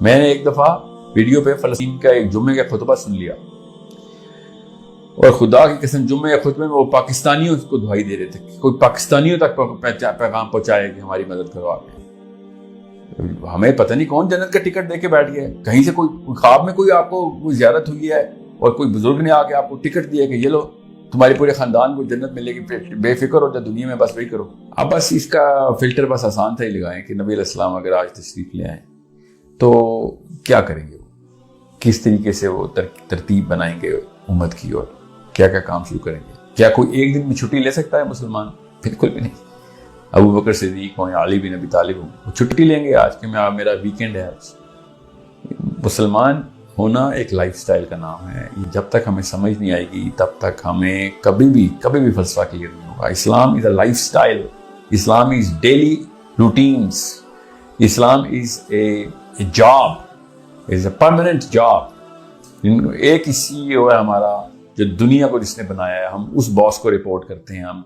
میں نے ایک دفعہ ویڈیو پہ فلسطین کا ایک جمعے کا خطبہ سن لیا اور خدا کی قسم جمعے کے خطبے میں وہ پاکستانیوں کو دعائی دے رہے تھے کہ کوئی پاکستانیوں تک پیغام پہنچائے کہ ہماری مدد کرو آپ۔ ہمیں پتہ نہیں کون جنت کا ٹکٹ دے کے بیٹھ گیا ہے، کہیں سے کوئی خواب میں کوئی آپ کو کوئی زیارت ہوئی ہے اور کوئی بزرگ نے آ کے آپ کو ٹکٹ دیا کہ یہ لو تمہارے پورے خاندان کو جنت ملے گی، بے فکر ہو جا دنیا میں، بس وہی کرو۔ اب بس اس کا فلٹر بس آسان تھا ہی لگائیں کہ نبی علیہ السلام اگر آج تشریف لے آئیں تو کیا کریں گے، وہ کس طریقے سے وہ ترتیب بنائیں گے امت کی اور کیا کیا کام شروع کریں گے۔ کیا کوئی ایک دن میں چھٹی لے سکتا ہے مسلمان؟ بالکل بھی نہیں۔ ابو بکر صدیق ہوں یا علی بن ابی طالب ہوں، وہ چھٹی لیں گے آج کہ میرا ویکینڈ ہے آج۔ مسلمان ہونا ایک لائف سٹائل کا نام ہے، جب تک ہمیں سمجھ نہیں آئے گی تب تک ہمیں کبھی بھی فلسفہ کلیئر نہیں ہوگا۔ Islam is a lifestyle, Islam is daily routines, Islam is a job, is a permanent job. ایک ہی سی او ہے ہمارا جو دنیا کو جس نے بنایا ہے، ہم اس باس کو رپورٹ کرتے ہیں، ہم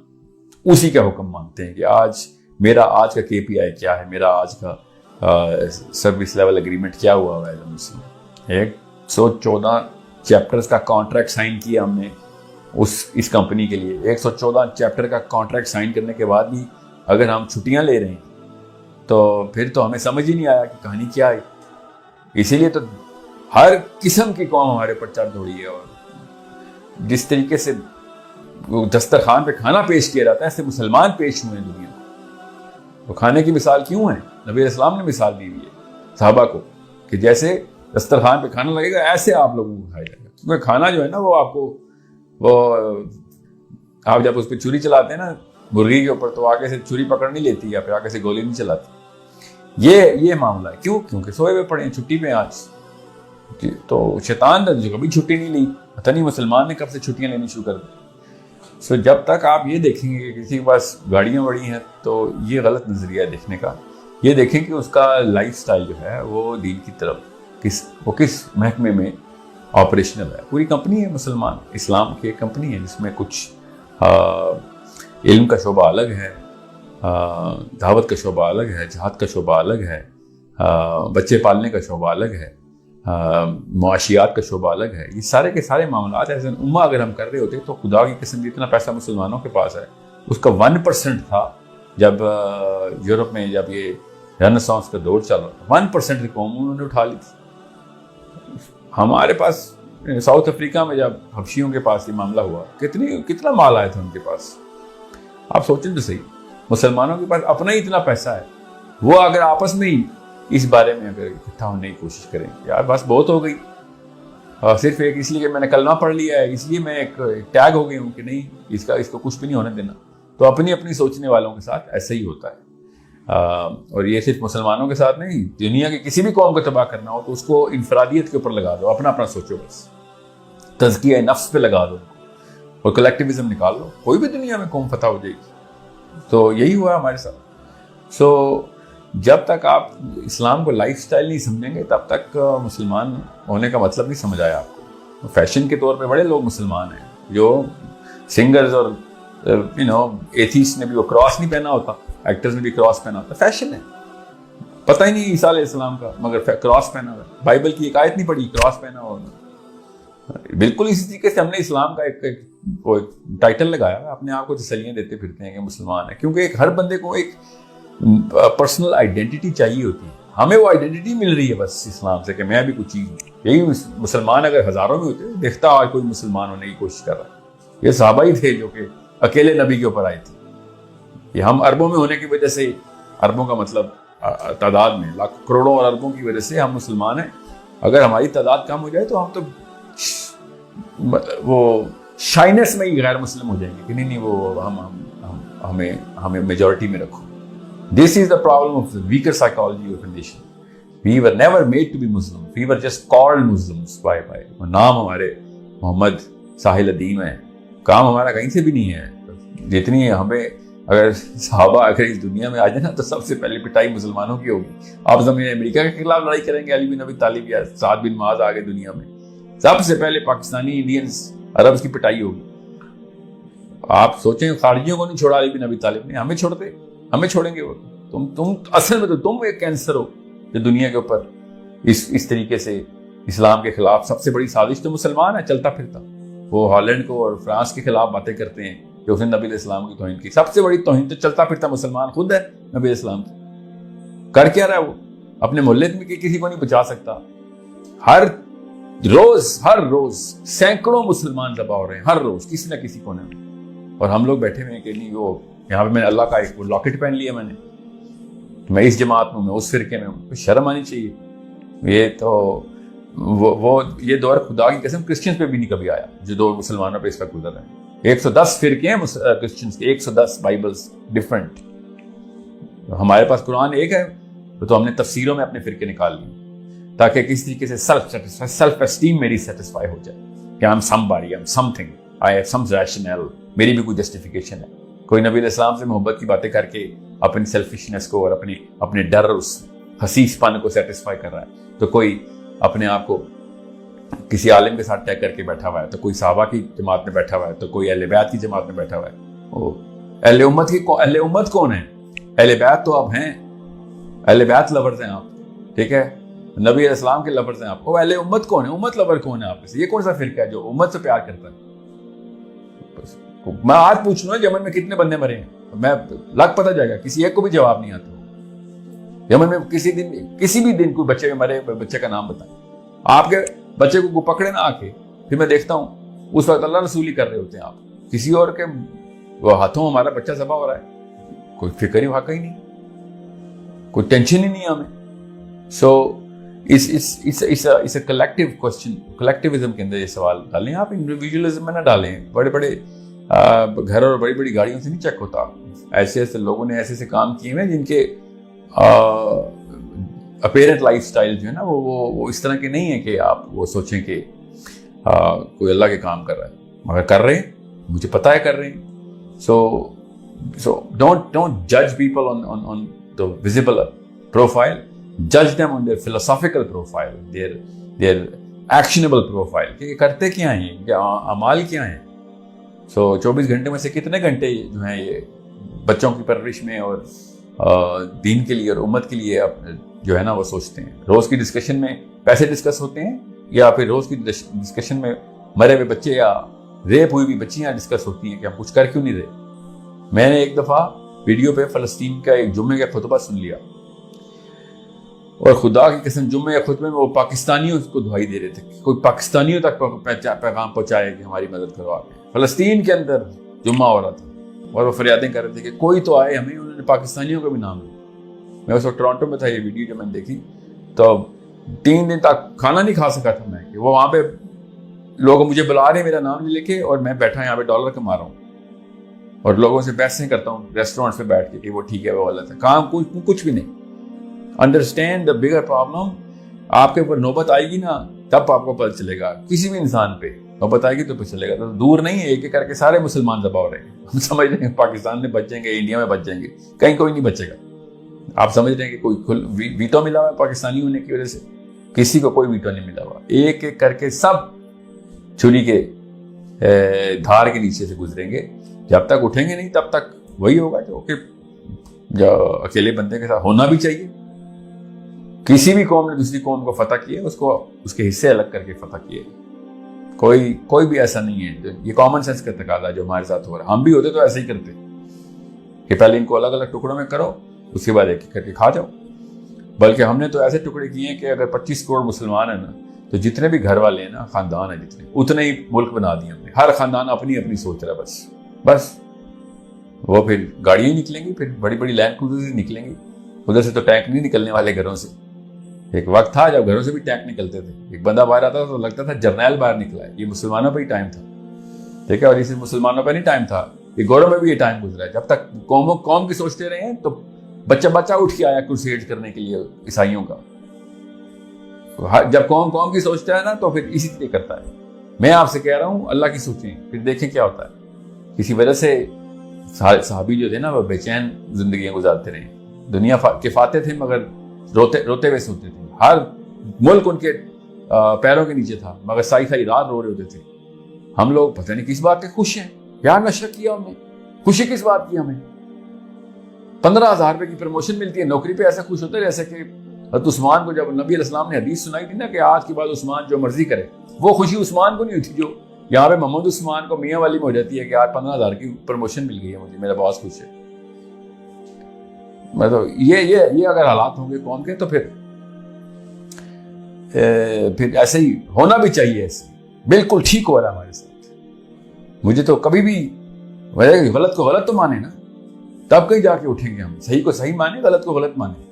اسی کا حکم مانتے ہیں کہ میرا آج کا KPI کیا ہے، میرا آج کا سروس لیول اگریمنٹ کیا ہوا ہے۔ 114 چیپٹرز کا کانٹریکٹ سائن کیا ہم نے اس کمپنی کے لیے۔ 114 چیپٹر کا کانٹریکٹ سائن کرنے کے بعد بھی اگر ہم چھٹیاں لے رہے ہیں تو پھر تو ہمیں سمجھ ہی نہیں آیا کہ کہانی کیا ہے۔ اسی لیے تو ہر قسم کی قوم ہمارے پر چڑھ دوڑی ہے، اور جس طریقے سے دسترخوان پہ کھانا پیش کیا جاتا ہے ایسے مسلمان پیش ہوئے ہیں دنیا میں۔ تو کھانے کی مثال کیوں ہے؟ نبی علیہ السلام نے مثال دی ہوئی ہے صحابہ کو کہ جیسے دسترخوان پہ کھانا لگے گا ایسے آپ لوگوں کو کھایا جائے گا، کیونکہ کھانا جو ہے نا وہ آپ جب اس پہ چھری چلاتے ہیں نا مرغی کے اوپر تو آگے سے چھری پکڑ نہیں لیتی یا پھر آگے سے گولی نہیں چلاتی۔ یہ معاملہ ہے۔ کیونکہ سوئے ہوئے پڑے ہیں، چھٹی پہ آج۔ تو شیطان نے جو کبھی چھٹی نہیں لی، پتہ نہیں مسلمان نے کب سے چھٹیاں لینی شروع کر دی۔ جب تک آپ یہ دیکھیں گے کہ کسی کے پاس گاڑیاں بڑی ہیں تو یہ غلط نظریہ ہے دیکھنے کا۔ یہ دیکھیں کہ اس کا لائف سٹائل جو ہے وہ دین کی طرف کس محکمے میں آپریشنل ہے۔ پوری کمپنی ہے مسلمان، اسلام کی ایک کمپنی ہے جس میں کچھ علم کا شعبہ الگ ہے، دعوت کا شعبہ الگ ہے، جہاد کا شعبہ الگ ہے، بچے پالنے کا شعبہ الگ ہے، معاشیات کا شعبہ الگ ہے۔ یہ سارے کے سارے معاملات ایسے امہ اگر ہم کر رہے ہوتے تو خدا کی قسم جتنا پیسہ مسلمانوں کے پاس ہے اس کا 1% تھا جب یورپ میں جب یہ رینیسانس کا دور چل رہا تھا، 1% کی قوم انہوں نے اٹھا لی تھی۔ ہمارے پاس ساؤتھ افریقہ میں جب حبشیوں کے پاس یہ معاملہ ہوا کتنا مال آیا تھا ان کے پاس۔ آپ سوچیں تو صحیح، مسلمانوں کے پاس اپنا ہی اتنا پیسہ ہے، وہ اگر آپس میں ہی اس بارے میں اگر اکٹھا ہونے کی کوشش کریں یار بس بہت ہو گئی، صرف ایک اس لیے کہ میں نے کلمہ پڑھ لیا ہے اس لیے میں ایک ٹیگ ہو گئی ہوں کہ نہیں اس کو کچھ بھی نہیں ہونے دینا، تو اپنی سوچنے والوں کے ساتھ ایسا ہی ہوتا ہے۔ اور یہ صرف مسلمانوں کے ساتھ نہیں، دنیا کی کسی بھی قوم کو تباہ کرنا ہو تو اس کو انفرادیت کے اوپر لگا دو، اپنا سوچو، بس تزکیہ نفس پہ لگا دو اور کلیکٹیوزم نکال لو، کوئی بھی دنیا میں قوم فتح ہو جائے گی۔ تو یہی ہوا ہمارے ساتھ۔ جب تک آپ اسلام کو لائف سٹائل نہیں سمجھیں گے تب تک مسلمان ہونے کا مطلب نہیں سمجھ آیا آپ کو۔ فیشن کے طور پہ بڑے لوگ مسلمان ہیں، جو سنگرز اور ایتھیسٹ نے بھی وہ کراس نہیں پہنا ہوتا، ایکٹرز نے بھی کراس پہنا ہوتا، فیشن ہے، پتہ ہی نہیں عیسیٰ علیہ السلام کا مگر کراس پہنا ہوا ہے، بائبل کی ایک آیت نہیں پڑھی کراس پہنا ہوا۔ بالکل اسی طریقے سے ہم نے اسلام کا ایک ٹائٹل لگایا، اپنے آپ کو تسلیاں دیتے پھرتے ہیں کہ مسلمان ہے، کیونکہ ایک ہر بندے کو ایک پرسنل آئیڈینٹی چاہیے ہوتی ہے۔ ہمیں وہ آئیڈینٹی مل رہی ہے بس اسلام سے کہ میں بھی کچھ چیز ہوں۔ یہی مسلمان اگر ہزاروں میں ہوتے دیکھتا آج کوئی مسلمان ہونے کی کوشش کر رہا ہے، یہ صحابہ ہی تھے جو کہ اکیلے نبی کے اوپر آئے تھے۔ یہ ہم اربوں میں ہونے کی وجہ سے، اربوں کا مطلب تعداد میں لاکھ کروڑوں اور اربوں کی وجہ سے ہم مسلمان ہیں۔ اگر ہماری تعداد کم ہو جائے تو ہم تو وہ شائنس میں ہی غیر مسلم ہو جائیں گے کہ نہیں وہ ہمیں میجورٹی میں رکھو۔ This is the problem of the weaker psychology of a nation. We were never made to be Muslims. We were just called Muslims by نام ہمارے محمد ساحل ادیم ہے، کام ہمارا کہیں سے بھی نہیں ہے۔ جتنی ہمیں اگر صحابہ اگر اس دنیا میں آ جائے نا تو سب سے پہلے پٹائی مسلمانوں کی ہوگی۔ آپ زمین امریکہ کے خلاف لڑائی کریں گے، علی بن ابی طالب یا سعد بن معاذ آگے دنیا میں، سب سے پہلے پاکستانی انڈینز عربز کی پٹائی ہوگی۔ آپ سوچیں خارجیوں کو نہیں چھوڑا علی بن ابی طالب نے، ہمیں چھوڑتے، ہمیں چھوڑیں گے وہ؟ تم اصل میں تو تم ایک کینسر ہو جو دنیا کے اوپر اس طریقے سے اسلام کے خلاف سب سے بڑی سازش تو مسلمان ہے چلتا پھرتا. وہ ہالینڈ کو اور فرانس کے خلاف باتیں کرتے ہیں کہ اس نے نبی علیہ السلام کی توہین کی. سب سے بڑی توہین تو چلتا پھرتا مسلمان خود ہے نبی علیہ السلام کی. کر کیا رہا ہے وہ؟ اپنے محلے میں کسی کو نہیں بچا سکتا. ہر روز سینکڑوں مسلمان ذبح ہو رہے ہیں ہر روز کسی نہ کسی کونے میں, اور ہم لوگ بیٹھے ہوئے ہیں کہ نہیں وہ یہاں پہ میں نے اللہ کا ایک لاکٹ پہن لیا, میں اس جماعت میں اس فرقے میں ہوں. شرم آنی چاہیے. یہ تو وہ یہ دور خدا کی قسم کرسچنز پہ بھی نہیں کبھی آیا جو دو مسلمانوں پہ اس وقت گزر رہے ہیں. 110 فرقے ہیں کرسچنز کے, 110 بائبلز ڈفرنٹ. ہمارے پاس قرآن ایک ہے تو ہم نے تفسیروں میں اپنے فرقے نکال لیے تاکہ کسی طریقے سے سیلف اسٹیم میری سیٹسفائی ہو جائے کہ I am some body, I am some thing, I have some rational, میری بھی کوئی جسٹیفیکیشن ہے. کوئی نبی علیہ السلام سے محبت کی باتیں کر کے اپنی سیلفشنس کو اور اپنے ڈر اس حسیس پن کو سیٹسفائی کر رہا ہے, تو کوئی اپنے آپ کو کسی عالم کے ساتھ طے کر کے بیٹھا ہوا ہے, تو کوئی صحابہ کی جماعت میں بیٹھا ہوا ہے, تو کوئی اہل بیت کی جماعت میں بیٹھا ہوا ہے. اہل امت کون ہے؟ اہل بیت تو آپ ہیں, اہل بیت لورز ہیں آپ, ٹھیک ہے, نبی علیہ السلام کے لورز ہیں آپ. وہ اہل امت کون ہے؟ امت لور کون ہے آپ میں سے؟ یہ کون سا فرقہ ہے جو امت سے پیار کرتا ہے؟ میں آج پوچھ رہا ہوں یمن میں کتنے بندے مرے ہیں, میں لگ پتہ جائے گا, کسی ایک کو بھی جواب نہیں آتا. یمن میں کسی بھی دن کوئی بچے مرے, بچے کا نام بتائیں. آپ کے بچے کو پکڑے نہ آ کے, پھر میں دیکھتا ہوں اس وقت اللہ رسول ہی کر رہے ہوتے ہیں. آپ کسی اور کے وہ ہاتھوں ہمارا بچہ ذبح ہو رہا ہے, کوئی فکر ہی واقعی نہیں, کوئی ٹینشن ہی نہیں ہمیں. سو اس کلیکٹیو کوشچن, کلیکٹیوزم کے اندر یہ سوال ڈالیں آپ, انڈیویجولزم میں نہ ڈالیں. بڑے بڑے گھر اور بڑی بڑی گاڑیوں سے نہیں چیک ہوتا. ایسے لوگوں نے ایسے کام کیے ہیں جن کے اپیرنٹ لائف سٹائل جو ہے نا وہ اس طرح کے نہیں ہے کہ آپ وہ سوچیں کہ کوئی اللہ کے کام کر رہا ہے, مگر کر رہے ہیں, مجھے پتہ ہے کر رہے ہیں. So don't judge people on the visible profile. Judge them on their philosophical profile, their actionable profile. کہ کرتے کیا ہیں, کیا اعمال کیا ہیں. 24 گھنٹے میں سے کتنے گھنٹے جو ہیں یہ بچوں کی پرورش میں اور دین کے لیے اور امت کے لیے جو ہے نا وہ سوچتے ہیں. روز کی ڈسکشن میں پیسے ڈسکس ہوتے ہیں, یا پھر روز کی ڈسکشن میں مرے ہوئے بچے یا ریپ ہوئی بھی بچیاں ڈسکس ہوتی ہیں کہ ہم کچھ کر کیوں نہیں رہے. میں نے ایک دفعہ ویڈیو پہ فلسطین کا ایک جمعے کا خطبہ سن لیا, اور خدا کی قسم جمعے کے خطبے میں وہ پاکستانیوں کو دعائی دے رہے تھے کہ کوئی پاکستانیوں تک پیغام پہنچائے کہ ہماری مدد کرو. آگے فلسطین کے اندر جمعہ ہو رہا تھا اور وہ فریادیں کر رہے تھے کہ کوئی تو آئے ہمیں. انہوں نے پاکستانیوں کا بھی نام لیا. میں اس وقت ٹورانٹو میں تھا, یہ ویڈیو جب میں نے دیکھی تو 3 دن تک کھانا نہیں کھا سکا تھا میں, کہ وہ وہاں پہ لوگ مجھے بلا رہے ہیں میرا نام لے کے, اور میں بیٹھا یہاں پہ ڈالر کما رہا ہوں اور لوگوں سے بحثیں کرتا ہوں ریسٹورینٹ پہ بیٹھ کے کہ وہ ٹھیک ہے وہ غلط ہے. کام کچھ بھی نہیں. Understand the bigger problem. آپ کے اوپر نوبت آئے گی نا تب آپ کو پتہ چلے گا. کسی بھی انسان پہ نوبت آئے گی تو پتہ چلے گا. تو دور نہیں ہے, ایک ایک کر کے سارے مسلمان ذبح ہو رہے ہیں. ہم سمجھ رہے ہیں پاکستان میں بچیں گے, انڈیا میں بچیں گے, کہیں کوئی نہیں بچے گا. آپ سمجھ رہے ہیں کہ کوئی ویٹو ملا ہوا ہے پاکستانی ہونے کی وجہ سے؟ کسی کو کوئی ویٹو نہیں ملا ہوا. ایک ایک کر کے سب چھری کے دھار کے نیچے سے گزریں گے. جب تک اٹھیں گے نہیں تب تک وہی ہوگا جو اکیلے بندے کے ساتھ ہونا بھی چاہیے. کسی بھی قوم نے دوسری قوم کو فتح کیا اس کو اس کے حصے الگ کر کے فتح کیے. کوئی بھی ایسا نہیں ہے. یہ کامن سینس کا تقاضا جو ہمارے ساتھ ہو رہا ہے. ہم بھی ہوتے تو ایسا ہی کرتے کہ پہلے ان کو الگ الگ ٹکڑوں میں کرو, اس کے بعد ایک ایک کر کے کھا جاؤ. بلکہ ہم نے تو ایسے ٹکڑے کیے ہیں کہ اگر 25 کروڑ مسلمان ہیں نا, تو جتنے بھی گھر والے ہیں نا, خاندان ہیں جتنے, اتنے ہی ملک بنا دیے ہم نے. ہر خاندان اپنی اپنی سوچ رہا ہے. بس وہ پھر گاڑیاں ہی نکلیں گی, پھر بڑی بڑی لینڈ کروزر نکلیں گی. ادھر سے تو ٹینک نہیں نکلنے والے گھروں سے. ایک وقت تھا جب گھروں سے بھی ٹینک نکلتے تھے. ایک بندہ باہر آتا تھا تو لگتا تھا جرنیل باہر نکلا ہے. یہ مسلمانوں پہ ہی ٹائم تھا, ٹھیک ہے. اور اسے مسلمانوں پہ نہیں ٹائم تھا, یہ گوروں میں بھی یہ ٹائم گزرا ہے. جب تک قوم کی سوچتے رہے ہیں تو بچہ اٹھ کے آیا کروسیڈ کرنے کے لیے عیسائیوں کا. جب قوم کی سوچتا ہے نا تو پھر اسی طرح کرتا ہے. میں آپ سے کہہ رہا ہوں اللہ کی سوچیں, پھر دیکھیں کیا ہوتا ہے. کسی وجہ سے صحابی جو تھے نا وہ بے چین زندگیاں گزارتے رہے. دنیا کے فاتح تھے مگر روتے ہوئے سوتے تھے. ہر ملک ان کے پیروں کے نیچے تھا مگر ساری رات رو رہے ہوتے تھے. ہم لوگ پتہ نہیں کس بات کے خوش ہیں. کیا نشہ کیا ہم نے, خوشی کس بات کی؟ ہمیں 15,000 روپے کی پروموشن ملتی ہے نوکری پہ, ایسا خوش ہوتے ہیں جیسے کہ حضرت عثمان کو جب نبی علیہ السلام نے حدیث سنائی تھی نا کہ آج کے بعد عثمان جو مرضی کرے، وہ خوشی عثمان کو نہیں ہوئی تھی جو یہاں پہ محمد عثمان کو میاں والی میں ہو جاتی ہے کہ آج 15,000 کی پروموشن مل گئی ہے مجھے، میرا باس خوش ہے۔ مطلب یہ اگر حالات ہوں گے قوم کے تو پھر ایسے ہی ہونا بھی چاہیے، ایسے بالکل ٹھیک ہو رہا ہے ہمارے ساتھ۔ مجھے تو کبھی بھی غلط کو غلط تو مانے نا، تب کہیں جا کے اٹھیں گے ہم، صحیح کو صحیح مانے، غلط کو غلط مانے۔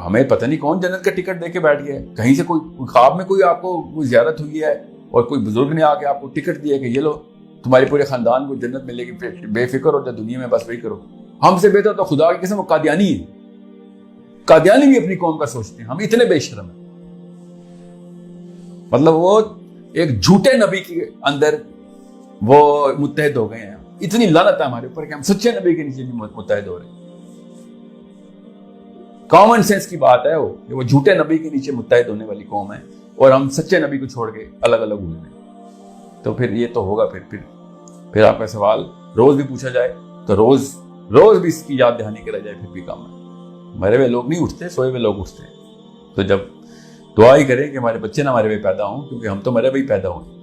ہمیں پتہ نہیں کون جنت کا ٹکٹ دے کے بیٹھ گیا ہے، کہیں سے کوئی خواب میں کوئی آپ کو کوئی زیارت ہوئی ہے اور کوئی بزرگ نے آ کے آپ کو ٹکٹ دیا کہ یہ لو تمہارے پورے خاندان کو جنت ملے گی، بے فکر ہو جائے دنیا میں، بس وہی کرو۔ ہم سے بہتر تو خدا کی قسم وہ قادیانی ہے، قادیانی بھی اپنی قوم کا سوچتے ہیں، ہم اتنے بے شرم ہیں۔ مطلب وہ ایک جھوٹے نبی کے اندر وہ متحد ہو گئے ہیں، اتنی لعنت ہے ہمارے اوپر کہ ہم سچے نبی کے نیچے بھی متحد ہو رہے ہیں۔ کامن سینس کی بات ہے وہ کہ وہ جھوٹے نبی کے نیچے متحد ہونے والی قوم ہے اور ہم سچے نبی کو چھوڑ کے الگ الگ ہوئے ہیں۔ تو پھر یہ تو ہوگا، پھر آپ کا سوال روز بھی پوچھا جائے تو روز بھی اس کی یاد دہانی کرا جائے، پھر بھی کام ہے۔ مرے ہوئے لوگ نہیں اٹھتے، سوئے ہوئے لوگ اٹھتے ہیں۔ تو جب دعا ہی کریں کہ ہمارے بچے نہ مرے ہوئے پیدا ہوں، کیونکہ ہم تو مرے ہوئے پیدا ہوئے۔